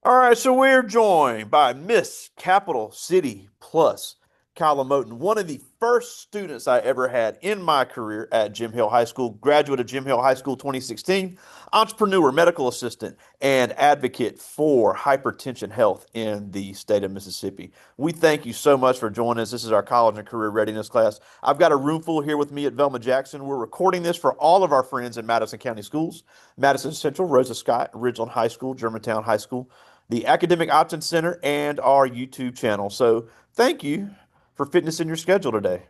All right, so we're joined by Miss Capital City Plus, Kyla Moatan, one of the first students I ever had in my career at Jim Hill High School, graduate of Jim Hill High School 2016, entrepreneur, medical assistant, and advocate for hypertension health in the state of Mississippi. We thank you so much for joining us. This is our college and career readiness class. I've got a room full here with me at Velma Jackson. We're recording this for all of our friends in Madison County Schools, Madison Central, Rosa Scott, Ridgeland High School, Germantown High School, the Academic Options Center, and our YouTube channel. So thank you for fitting this in your schedule today.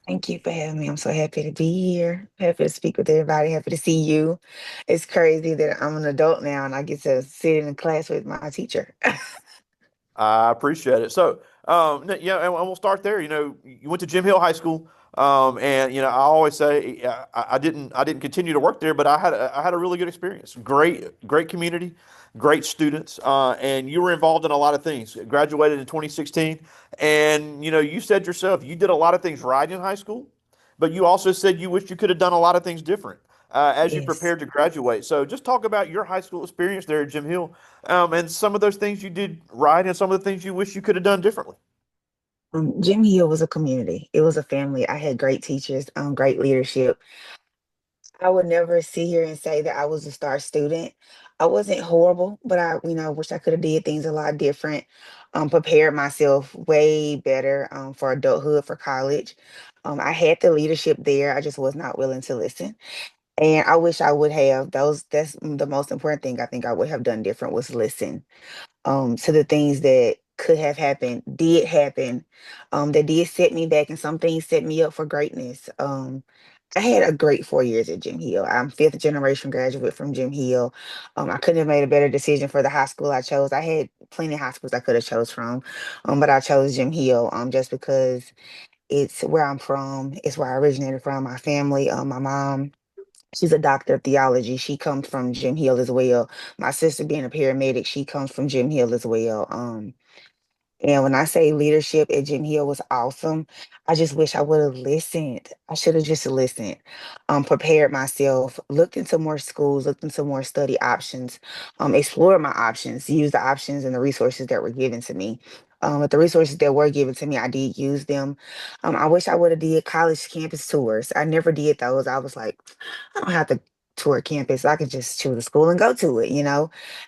Thank you for having me. I'm so happy to be here. Happy to speak with everybody. Happy to see you. It's crazy that I'm an adult now and I get to sit in a class with my teacher. I appreciate it. So, yeah, and we'll start there. You went to Jim Hill High School, and I always say I didn't continue to work there, but I had a really good experience. Great community, great students, and you were involved in a lot of things. Graduated in 2016, and you said yourself you did a lot of things right in high school, but you also said you wished you could have done a lot of things different as you Yes. prepared to graduate. So, just talk about your high school experience there at Jim Hill and some of those things you did right and some of the things you wish you could have done differently. Jim Hill was a community. It was a family. I had great teachers, great leadership. I would never sit here and say that I was a star student. I wasn't horrible, but I wish I could have did things a lot different. Prepared myself way better for adulthood, for college. I had the leadership there. I just was not willing to listen. And I wish I would have those. That's the most important thing I think I would have done different was listen to the things that could have happened, did happen, that did set me back, and some things set me up for greatness. I had a great 4 years at Jim Hill. I'm fifth generation graduate from Jim Hill. I couldn't have made a better decision for the high school I chose. I had plenty of high schools I could have chose from, but I chose Jim Hill just because it's where I'm from. It's where I originated from. My family, my mom. She's a doctor of theology. She comes from Jim Hill as well. My sister being a paramedic, she comes from Jim Hill as well. And when I say leadership at Jim Hill was awesome, I just wish I would have listened. I should have just listened, prepared myself, looked into more schools, looked into more study options, explored my options, used the options and the resources that were given to me. But the resources that were given to me, I did use them. I wish I would have did college campus tours. I never did those. I was like, I don't have to tour campus. I could just choose a school and go to it.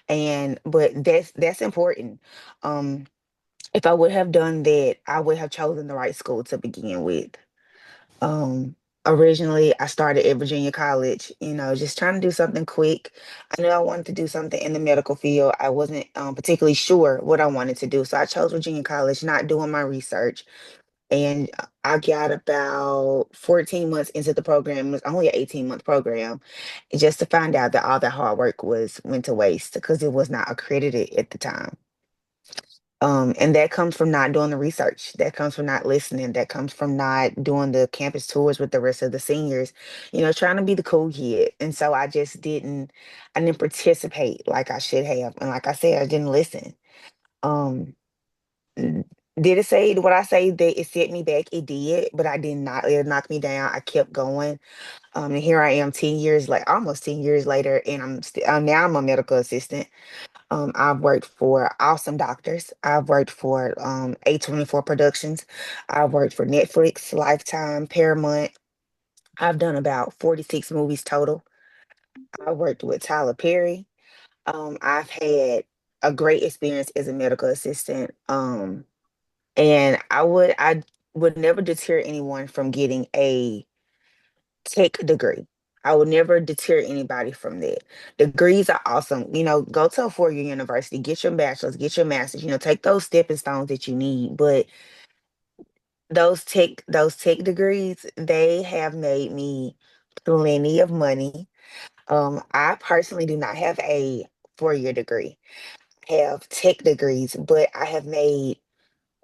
And but that's important. Um, if I would have done that, I would have chosen the right school to begin with. Um, Originally, I started at Virginia College, just trying to do something quick. I knew I wanted to do something in the medical field. I wasn't particularly sure what I wanted to do. So I chose Virginia College, not doing my research. And I got about 14 months into the program. It was only an 18-month program, just to find out that all that hard work went to waste because it was not accredited at the time. And that comes from not doing the research. That comes from not listening. That comes from not doing the campus tours with the rest of the seniors, trying to be the cool kid. And so I didn't participate like I should have. And like I said, I didn't listen. Um, n- did it say what I say that it set me back? It did, but I did not let it knock me down. I kept going. And here I am 10 years, like almost 10 years later, and now I'm a medical assistant. I've worked for awesome doctors. I've worked for A24 Productions. I've worked for Netflix, Lifetime, Paramount. I've done about 46 movies total. I worked with Tyler Perry. I've had a great experience as a medical assistant. And I would never deter anyone from getting a tech degree. I would never deter anybody from that. Degrees are awesome. Go to a four-year university, get your bachelor's, get your master's, take those stepping stones that you need. But those tech degrees, they have made me plenty of money. I personally do not have a four-year degree. I have tech degrees, but I have made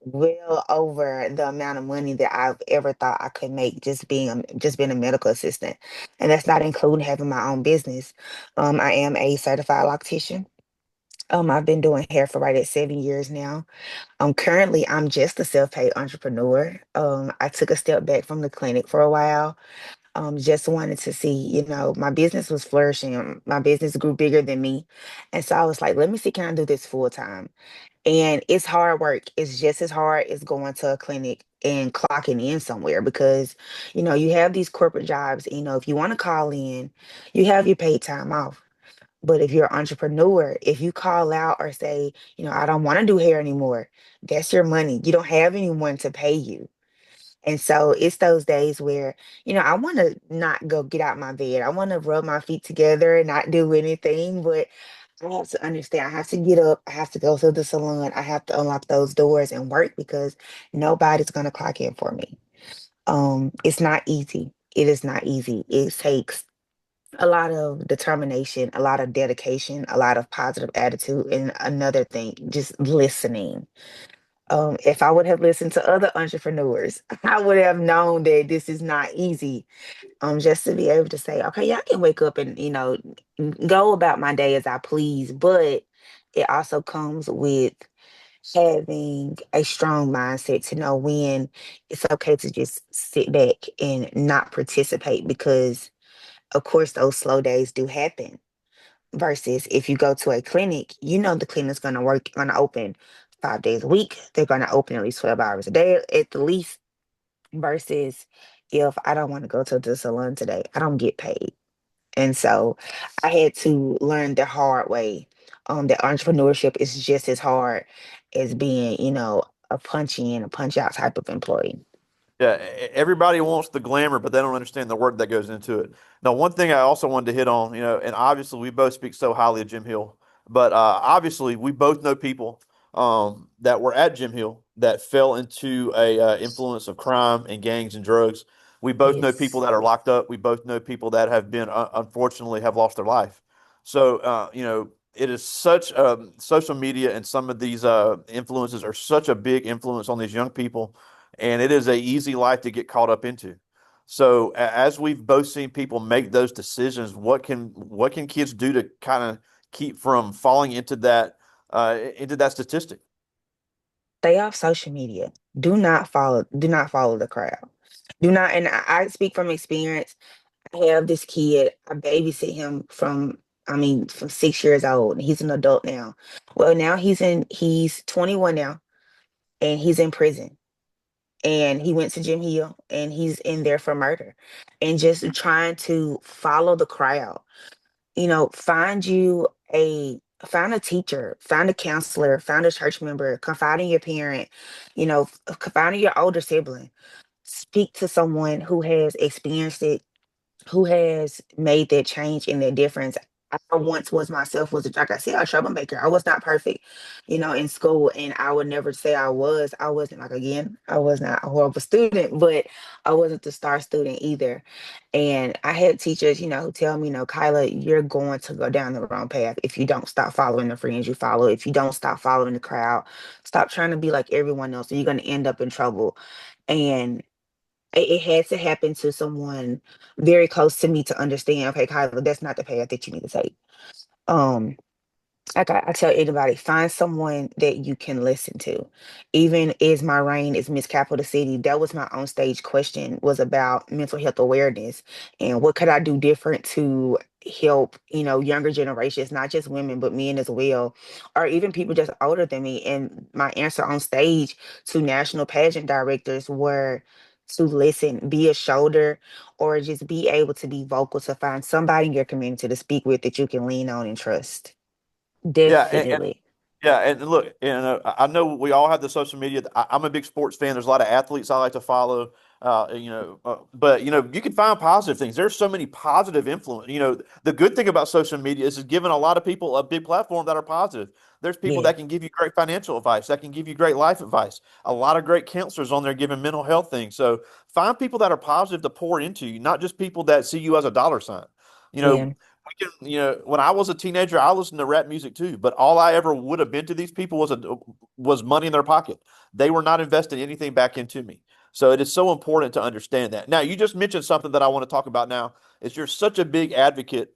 well over the amount of money that I've ever thought I could make just being a medical assistant. And that's not including having my own business. I am a certified loctician. I've been doing hair for right at 7 years now. Currently I'm just a self-paid entrepreneur. I took a step back from the clinic for a while. Just wanted to see, my business was flourishing. My business grew bigger than me. And so I was like, let me see, can I do this full time? And it's hard work. It's just as hard as going to a clinic and clocking in somewhere because, you have these corporate jobs, if you want to call in, you have your paid time off. But if you're an entrepreneur, if you call out or say, I don't want to do hair anymore, that's your money. You don't have anyone to pay you. And so it's those days where, I want to not go get out my bed. I want to rub my feet together and not do anything. But I have to understand, I have to get up, I have to go to the salon, I have to unlock those doors and work because nobody's going to clock in for me. It's not easy. It is not easy. It takes a lot of determination, a lot of dedication, a lot of positive attitude, and another thing, just listening. If I would have listened to other entrepreneurs, I would have known that this is not easy. Just to be able to say, okay, yeah, I can wake up and, go about my day as I please, but it also comes with having a strong mindset to know when it's okay to just sit back and not participate because of course those slow days do happen versus if you go to a clinic, the clinic's going to open 5 days a week. They're going to open at least 12 hours a day at the least versus if I don't want to go to the salon today, I don't get paid. And so I had to learn the hard way that entrepreneurship is just as hard as being, a punch in, a punch out type of employee. Yeah, everybody wants the glamour, but they don't understand the work that goes into it. Now, one thing I also wanted to hit on, and obviously we both speak so highly of Jim Hill, but obviously we both know people that were at Jim Hill that fell into a influence of crime and gangs and drugs. We both know people Yes. that are locked up. We both know people that have been unfortunately have lost their life. So, it is such social media and some of these influences are such a big influence on these young people and it is a easy life to get caught up into. So as we've both seen people make those decisions, what can kids do to kind of keep from falling into that statistic? Stay off social media. Do not follow the crowd. Do not, and I speak from experience. I have this kid, I babysit him from 6 years old. And he's an adult now. Well, now he's 21 now and he's in prison. And he went to Jim Hill and he's in there for murder. And just trying to follow the crowd. Find you find a teacher, find a counselor, find a church member, confide in your parent, confide in your older sibling. Speak to someone who has experienced it, who has made that change and that difference. I once was myself was like I said, a troublemaker. I was not perfect, in school, and I would never say I was. I wasn't like again. I was not a horrible student, but I wasn't the star student either. And I had teachers, who tell me, Kyla, you're going to go down the wrong path if you don't stop following the friends you follow. If you don't stop following the crowd, stop trying to be like everyone else, and you're going to end up in trouble. And it had to happen to someone very close to me to understand, okay, Kyla, that's not the path that you need to take. Um, like I tell anybody, find someone that you can listen to. Even as my reign as Miss Capital City, that was my own stage question was about mental health awareness and what could I do different to help, younger generations, not just women, but men as well, or even people just older than me. And my answer on stage to national pageant directors were to listen, be a shoulder, or just be able to be vocal to find somebody in your community to speak with that you can lean on and trust. Yeah, Definitely. yeah, and look, I know we all have the social media. I'm a big sports fan. There's a lot of athletes I like to follow. But you can find positive things. There's so many positive influence. The good thing about social media is it's giving a lot of people a big platform that are positive. There's people Yeah. that can give you great financial advice, that can give you great life advice. A lot of great counselors on there giving mental health things. So find people that are positive to pour into you, not just people that see you as a dollar sign. You know, Yeah. when I was a teenager, I listened to rap music too, but all I ever would have been to these people was money in their pocket. They were not investing anything back into me. So it is so important to understand that. Now, you just mentioned something that I want to talk about now, is you're such a big advocate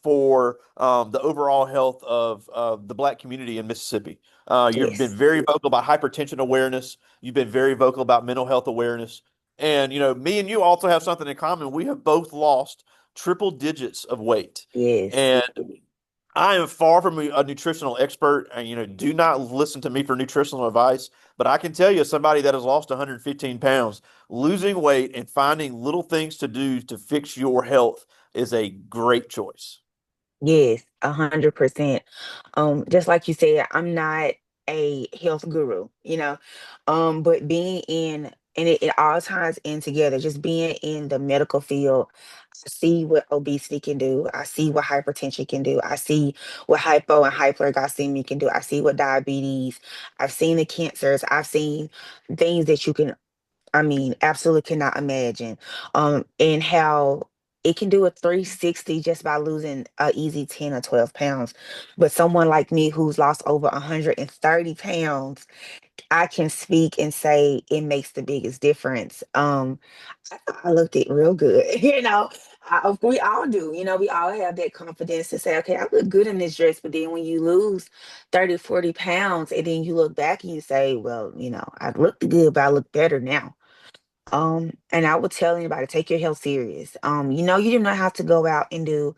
for the overall health of the Black community in Mississippi. You've been Yes. very vocal about hypertension awareness. You've been very vocal about mental health awareness. And, me and you also have something in common. We have both lost triple digits of weight. Yes. And I am far from a nutritional expert, and do not listen to me for nutritional advice. But I can tell you, somebody that has lost 115 pounds, losing weight and finding little things to do to fix your health is a great choice. Yes, 100%. Just like you said, I'm not a health guru, but being in and it all ties in together. Just being in the medical field, I see what obesity can do. I see what hypertension can do. I see what hypo and hyperglycemia can do. I see what diabetes. I've seen the cancers. I've seen things that you can absolutely cannot imagine. And how it can do a 360 just by losing a easy 10 or 12 pounds. But someone like me who's lost over 130 pounds, I can speak and say it makes the biggest difference. I thought I looked it real good, we all do, we all have that confidence to say, okay, I look good in this dress. But then when you lose 30, 40 pounds, and then you look back and you say, well, I looked good, but I look better now. And I would tell anybody, take your health serious. You do not have to go out and do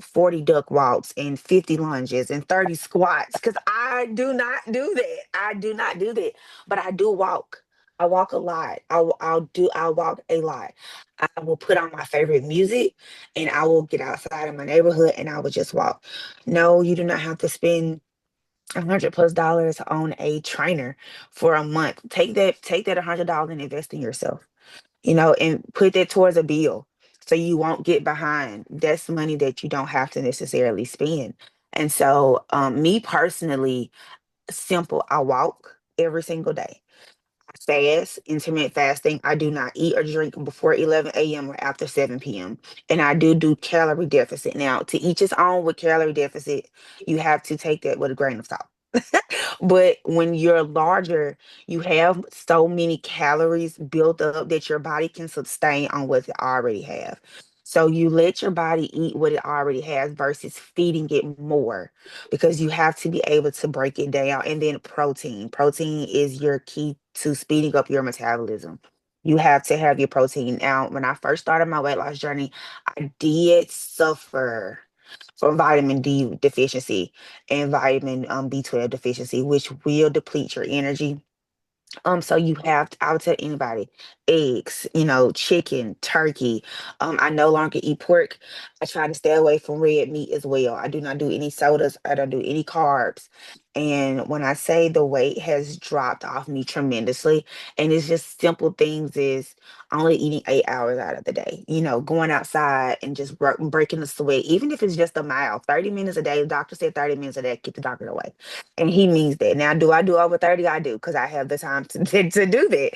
40 duck walks and 50 lunges and 30 squats because I do not do that. I do not do that. But I do walk. I walk a lot. I'll walk a lot. I will put on my favorite music and I will get outside in my neighborhood and I will just walk. No, you do not have to spend $100+ on a trainer for a month. Take that $100 and invest in yourself, and put that towards a bill so you won't get behind. That's money that you don't have to necessarily spend. And so, me personally, simple, I walk every single day. Fast, intermittent fasting. I do not eat or drink before 11 a.m. or after 7 p.m. And I do calorie deficit. Now, to each his own with calorie deficit, you have to take that with a grain of salt. But when you're larger, you have so many calories built up that your body can sustain on what it already have. So you let your body eat what it already has versus feeding it more because you have to be able to break it down. And then protein. Protein is your key to speeding up your metabolism. You have to have your protein. Now, when I first started my weight loss journey, I did suffer from vitamin D deficiency and vitamin B12 deficiency, which will deplete your energy. So you have to, I would tell anybody, eggs, chicken, turkey. I no longer eat pork. I try to stay away from red meat as well. I do not do any sodas. I don't do any carbs. And when I say the weight has dropped off me tremendously, and it's just simple things is only eating 8 hours out of the day, going outside and just breaking the sweat, even if it's just a mile, 30 minutes a day. The doctor said 30 minutes a day, keep the doctor away. And he means that. Now, do I do over 30? I do because I have the time to do that.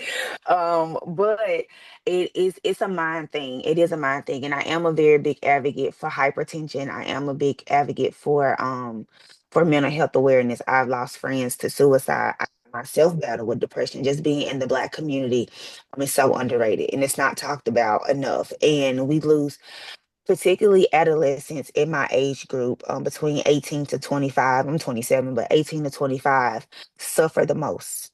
But it's a mind thing. It is a mind thing. And I am a very big advocate for hypertension. I am a big advocate for mental health awareness. I've lost friends to suicide. I myself battle with depression. Just being in the Black community, is so underrated and it's not talked about enough. And we lose particularly adolescents in my age group, between 18 to 25. I'm 27, but 18 to 25 suffer the most.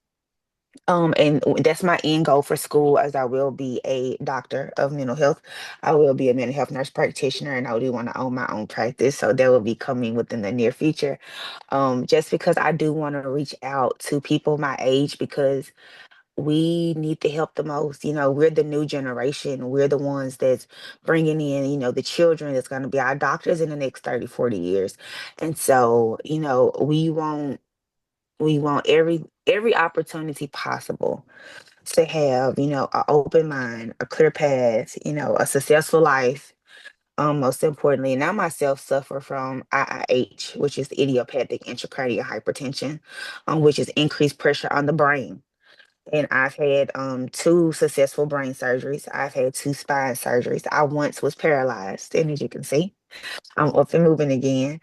And that's my end goal for school, as I will be a doctor of mental health. I will be a mental health nurse practitioner, and I do want to own my own practice. So that will be coming within the near future. Just because I do want to reach out to people my age because we need to help the most. We're the new generation. We're the ones that's bringing in, the children that's going to be our doctors in the next 30, 40 years. And so, we want every opportunity possible to have, an open mind, a clear path, a successful life. Most importantly, and I myself suffer from IIH, which is idiopathic intracranial hypertension, which is increased pressure on the brain. And I've had two successful brain surgeries. I've had two spine surgeries. I once was paralyzed, and as you can see, I'm up and moving again.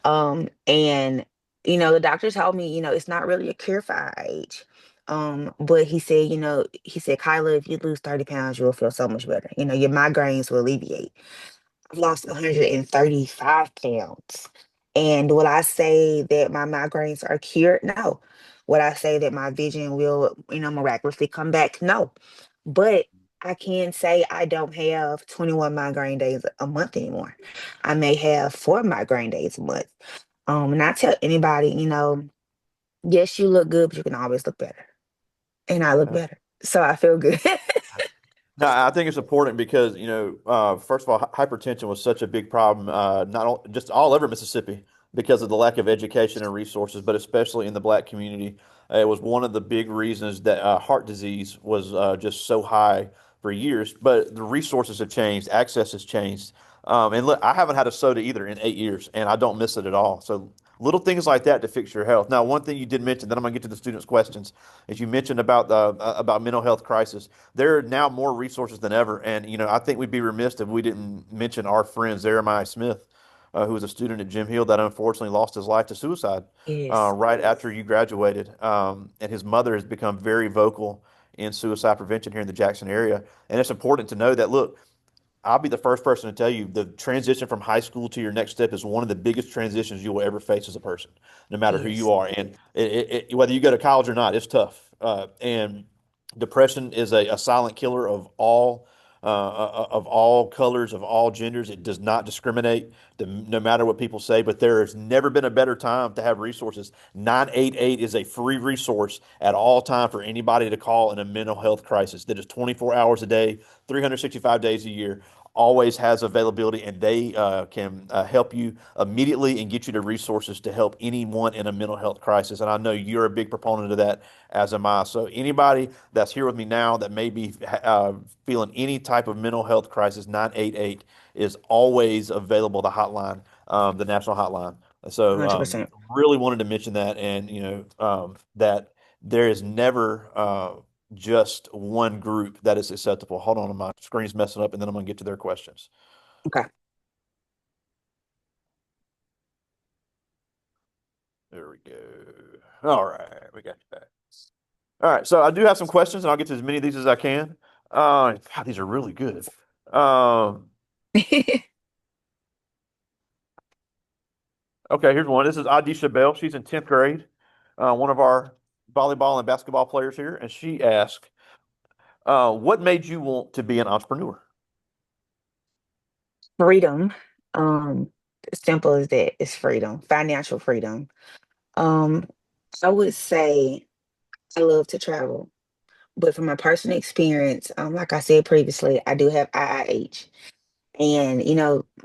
And the doctor told me, it's not really a cure for IH. But he said, Kyla, if you lose 30 pounds, you'll feel so much better. Your migraines will alleviate. I've lost 135 pounds. And will I say that my migraines are cured? No. Would I say that my vision will, miraculously come back? No. But I can say I don't have 21 migraine days a month anymore. I may have 4 migraine days a month. And I tell anybody, yes, you look good, but you can always look better. And I look Yeah. better. So I feel good. No, I think it's important because, first of all, hypertension was such a big problem, just all over Mississippi because of the lack of education and resources, but especially in the black community. It was one of the big reasons that heart disease was just so high for years. But the resources have changed, access has changed. And look, I haven't had a soda either in 8 years, and I don't miss it at all. So little things like that to fix your health. Now, one thing you did mention, then I'm going to get to the students' questions, is you mentioned about mental health crisis. There are now more resources than ever. And, I think we'd be remiss if we didn't mention our friend Jeremiah Smith, who was a student at Jim Hill that unfortunately lost his life to suicide Yes, right after you graduated. And his mother has become very vocal in suicide prevention here in the Jackson area. And it's important to know that, look, I'll be the first person to tell you the transition from high school to your next step is one of the biggest transitions you will ever face as a person, no matter who you yes, are. And whether you go to college or not, it's tough. And depression is a silent killer of all colors, of all genders. It does not discriminate, no matter what people say. But there has never been a better time to have resources. 988 is a free resource at all time for anybody to call in a mental health crisis. That is 24 hours a day, 365 days a year, always has availability, and they can help you immediately and get you the resources to help anyone in a mental health crisis. And I know you're a big proponent of that, as am I. So anybody that's here with me now that may be feeling any type of mental health crisis, 988 is always available, the hotline, the national hotline. So 100%. really wanted to mention that, and that there is never just one group that is acceptable. Hold on, my screen's messing up, and then I'm going to get to their questions. Okay. There we go. All right, we got you back. All right, so I do have some questions, and I'll get to as many of these as I can. God, these are really good. Um, okay, here's one. This is Adisha Bell. She's in 10th grade, one of our volleyball and basketball players here, and she asked, "What made you want to be an entrepreneur?" Freedom. Um, Simple as that. It's freedom, financial freedom. Um, I would say I love to travel. But from my personal experience, like I said previously, I do have IIH. And,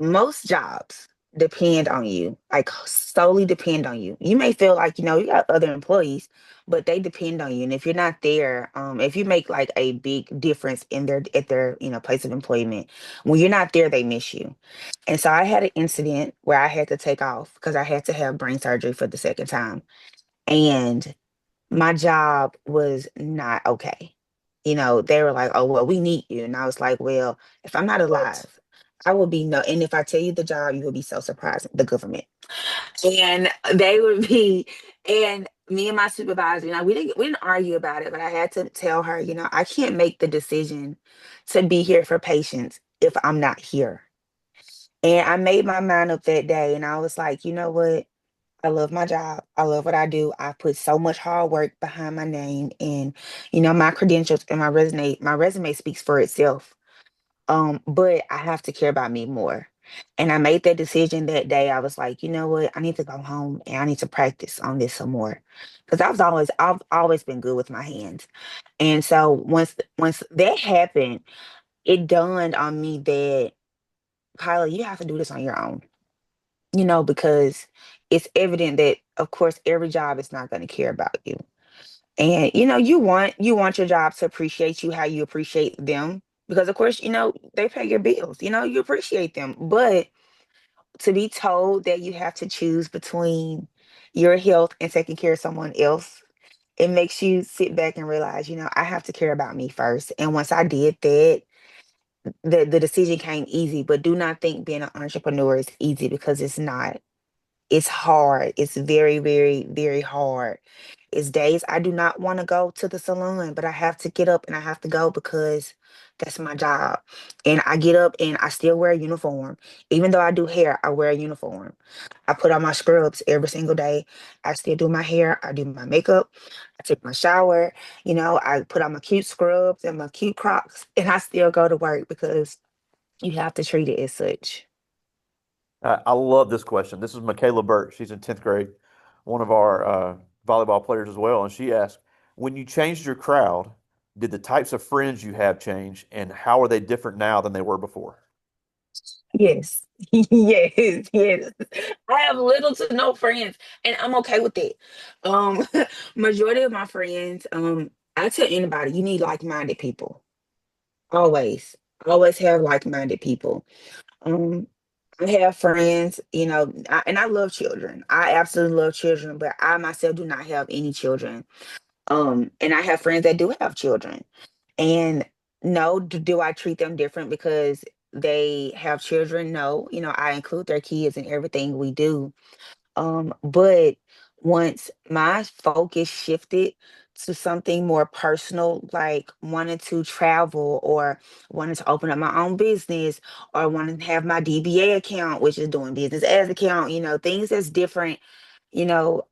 most jobs depend on you, like solely depend on you. You may feel like, you got other employees, but they depend on you. And if you're not there, if you make like a big difference in their place of employment, when you're not there, they miss you. And so I had an incident where I had to take off because I had to have brain surgery for the second time. And my job was not okay. They were like, "Oh, well, we need you." And I was like, "Well, if I'm not What? alive, I will be no, and if I tell you the job, you will be so surprised." The government. And they would be, and me and my supervisor, we didn't argue about it, but I had to tell her, I can't make the decision to be here for patients if I'm not here. And I made my mind up that day, and I was like, you know what? I love my job. I love what I do. I put so much hard work behind my name, and my credentials and my resume speaks for itself. But I have to care about me more. And I made that decision that day. I was like, you know what? I need to go home and I need to practice on this some more. Because I've always been good with my hands. And so once that happened, it dawned on me that Kyla, you have to do this on your own. Because it's evident that of course every job is not going to care about you. And you want your job to appreciate you how you appreciate them. Because of course, they pay your bills, you appreciate them. But to be told that you have to choose between your health and taking care of someone else, it makes you sit back and realize, I have to care about me first. And once I did that, the decision came easy. But do not think being an entrepreneur is easy, because it's not. It's hard. It's very, very, very hard. It's days I do not want to go to the salon, but I have to get up and I have to go because that's my job. And I get up and I still wear a uniform. Even though I do hair, I wear a uniform. I put on my scrubs every single day. I still do my hair. I do my makeup. I take my shower. I put on my cute scrubs and my cute Crocs, and I still go to work because you have to treat it as such. I love this question. This is Michaela Burt. She's in 10th grade, one of our volleyball players as well. And she asked, when you changed your crowd, did the types of friends you have change, and how are they different now than they were before? Yes. Yes, yes. I have little to no friends, and I'm okay with it. Um, Majority of my friends, I tell anybody, you need like-minded people. Always. Always have like-minded people. Um, I have friends, and I love children. I absolutely love children, but I myself do not have any children. And I have friends that do have children. And no, do I treat them different because they have children? No, I include their kids in everything we do. But once my focus shifted to something more personal, like wanting to travel or wanting to open up my own business or wanting to have my DBA account, which is doing business as account, things that's different, you know,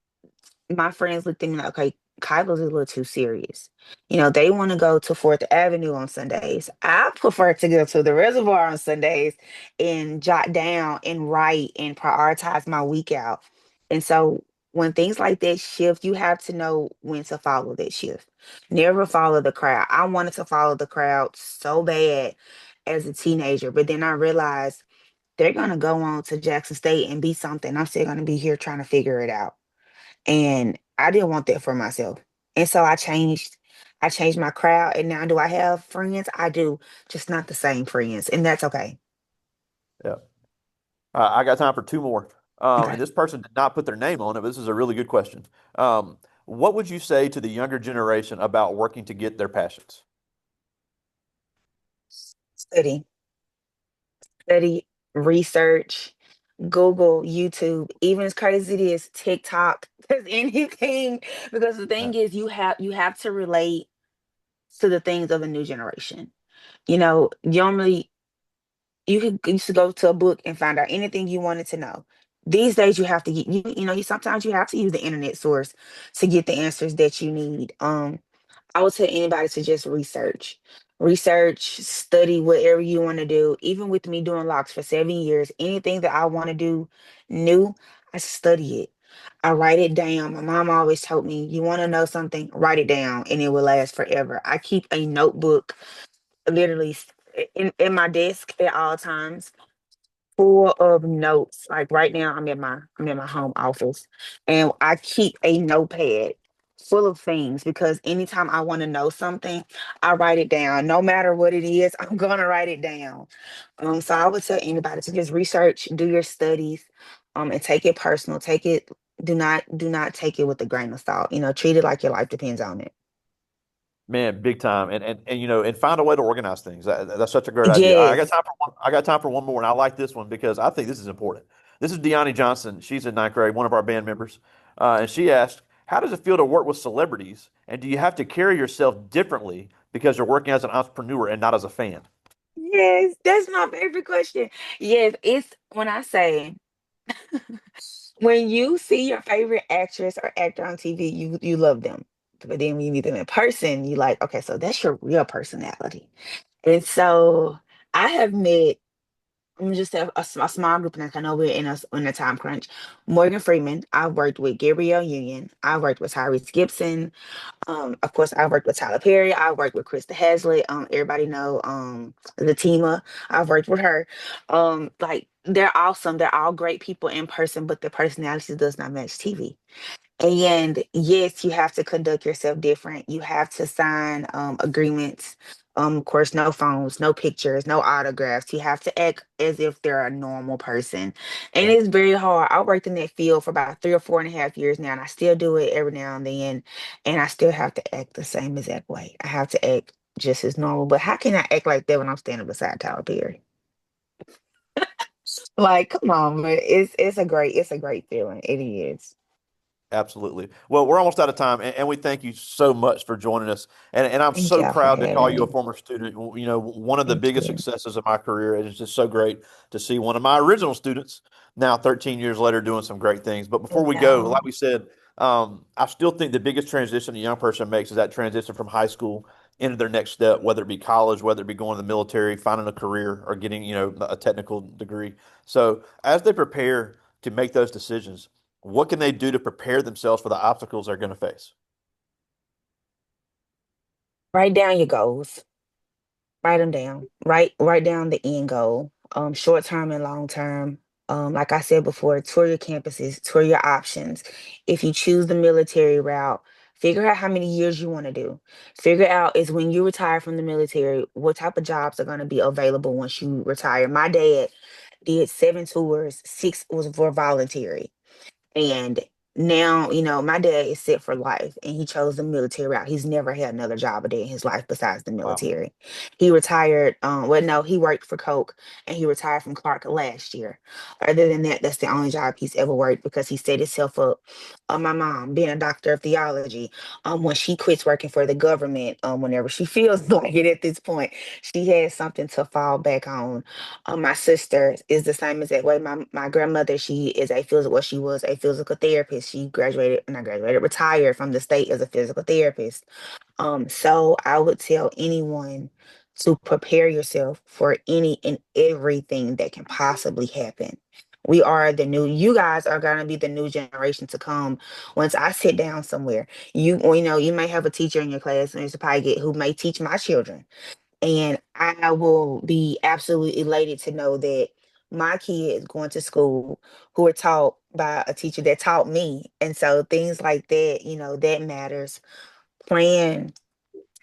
my friends looked at me like, okay, Kyla's a little too serious. They want to go to Fourth Avenue on Sundays. I prefer to go to the reservoir on Sundays and jot down and write and prioritize my week out. And so when things like that shift, you have to know when to follow that shift. Never follow the crowd. I wanted to follow the crowd so bad as a teenager, but then I realized they're going to go on to Jackson State and be something. I'm still going to be here trying to figure it out. And I didn't want that for myself. And so I changed my crowd. And now do I have friends? I do, just not the same friends. And that's okay. Yeah. I got time for two more. And Okay. this person did not put their name on it, but this is a really good question. What would you say to the younger generation about working to get their passions? Study, study, research, Google, YouTube, even as crazy as it is, TikTok, because anything, because the Uh, thing is you have to relate to the things of the new generation. Normally used to go to a book and find out anything you wanted to know. These days you have to get sometimes you have to use the internet source to get the answers that you need. I would tell anybody to just research, study whatever you want to do. Even with me doing locks for 7 years, anything that I want to do new, I study it. I write it down. My mom always told me, you want to know something, write it down and it will last forever. I keep a notebook literally in my desk at all times full of notes. Like right now, I'm in my home office, and I keep a notepad full of things because anytime I want to know something, I write it down. No matter what it is, I'm gonna write it down. So I would tell anybody to just research, do your studies, and take it personal. Do not take it with a grain of salt. Treat it like your life depends on it. Man, big time, and find a way to organize things. That's such a great idea. I got Yes. time for one. I got time for one more, and I like this one because I think this is important. This is Deani Johnson. She's in ninth grade, one of our band members, and she asked, "How does it feel to work with celebrities? And do you have to carry yourself differently because you're working as an entrepreneur and not as a fan?" Yes, that's my favorite question. Yes, it's when I say when you see your favorite actress or actor on TV, you love them. But then when you meet them in person, you like, okay, so that's your real personality. And so I have met, I'm just a small group, and I know we're in a time crunch. Morgan Freeman, I've worked with Gabrielle Union, I've worked with Tyrese Gibson, of course, I worked with Tyler Perry. I worked with Krista Hazlitt. Everybody know Latima. I've worked with her. Like they're awesome. They're all great people in person, but their personalities does not match TV. And yes, you have to conduct yourself different. You have to sign agreements. Of course, no phones, no pictures, no autographs. You have to act as if they're a normal person. And Yeah. it's very hard. I worked in that field for about 3 or 4.5 years now, and I still do it every now and then. And I still have to act the same exact way. I have to act just as normal. But how can I act like that when I'm standing beside Tyler Perry? Like, come on, man. It's a great feeling. It is. Absolutely. Well, we're almost out of time, and we thank you so much for joining us. And I'm Thank so y'all for proud to call having you a me. former student. You know, one of the Thank biggest you. successes of my career, and it's just so great to see one of my original students now 13 years later doing some great things. But before we go, No. like we said, I still think the biggest transition a young person makes is that transition from high school into their next step, whether it be college, whether it be going to the military, finding a career, or getting, a technical degree. So as they prepare to make those decisions, what can they do to prepare themselves for the obstacles they're going to face? Write down your goals. Write them down. Write down the end goal. Short term and long term. Like I said before, tour your campuses, tour your options. If you choose the military route, figure out how many years you want to do. Figure out is when you retire from the military, what type of jobs are going to be available once you retire. My dad did 7 tours, 6 was for voluntary. And now, my dad is set for life and he chose the military route. He's never had another job a day in his life besides the Wow. military. He retired, well, no, he worked for Coke and he retired from Clark last year. Other than that, that's the only job he's ever worked because he set himself up. My mom, being a doctor of theology, when she quits working for the government, whenever she feels like it at this point, she has something to fall back on. My sister is the same as that way. My grandmother, she is a physical, well, she was a physical therapist. She graduated, not graduated, retired from the state as a physical therapist. So I would tell anyone to prepare yourself for any and everything that can possibly happen. You guys are gonna be the new generation to come. Once I sit down somewhere, you may have a teacher in your class, Mr. Pygate, who may teach my children. And I will be absolutely elated to know that my kids going to school who are taught by a teacher that taught me. And so things like that, that matters. Plan,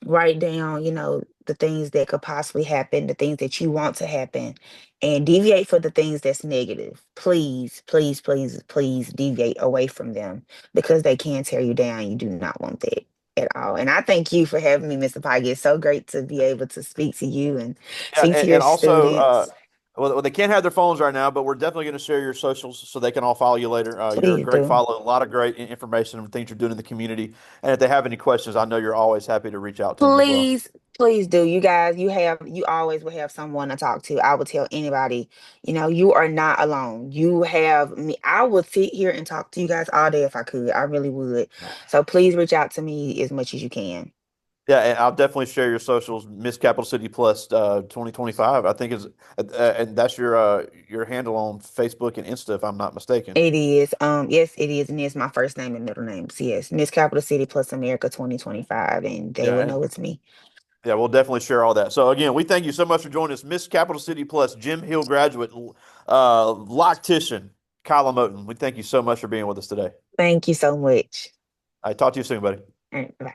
write down, the things that could possibly happen, the things that you want to happen, and deviate for the things that's negative. Please, please, please, please deviate away from them because they can tear you down. You do not want that at all. And I thank you for having me, Mr. Pike. It's so great to be able to speak to you and Yeah, speak to your and also, students. well, they can't have their phones right now, but we're definitely going to share your socials so they can all follow you later. You're a Please great do. follow, a lot of great information and things you're doing in the community. And if they have any questions, I know you're always happy to reach out to them as well. Please, please do. You guys, you always will have someone to talk to. I would tell anybody, you are not alone. You have me. I would sit here and talk to you guys all day if I could. I really would. So please reach out to me as much as you can. Yeah, and I'll definitely share your socials, Miss Capital City Plus 2025. I think is and that's your handle on Facebook and Insta, if I'm not mistaken. It is. Yes, it is, and it's my first name and middle name. So yes, Miss Capital City Plus America 2025, and they Yeah, will and know it's me. yeah, we'll definitely share all that. So again, we thank you so much for joining us, Miss Capital City Plus, Jim Hill graduate, loctician, Kyla Moatan. We thank you so much for being with us today. Thank you so much. I talk to you soon, buddy. All right, bye.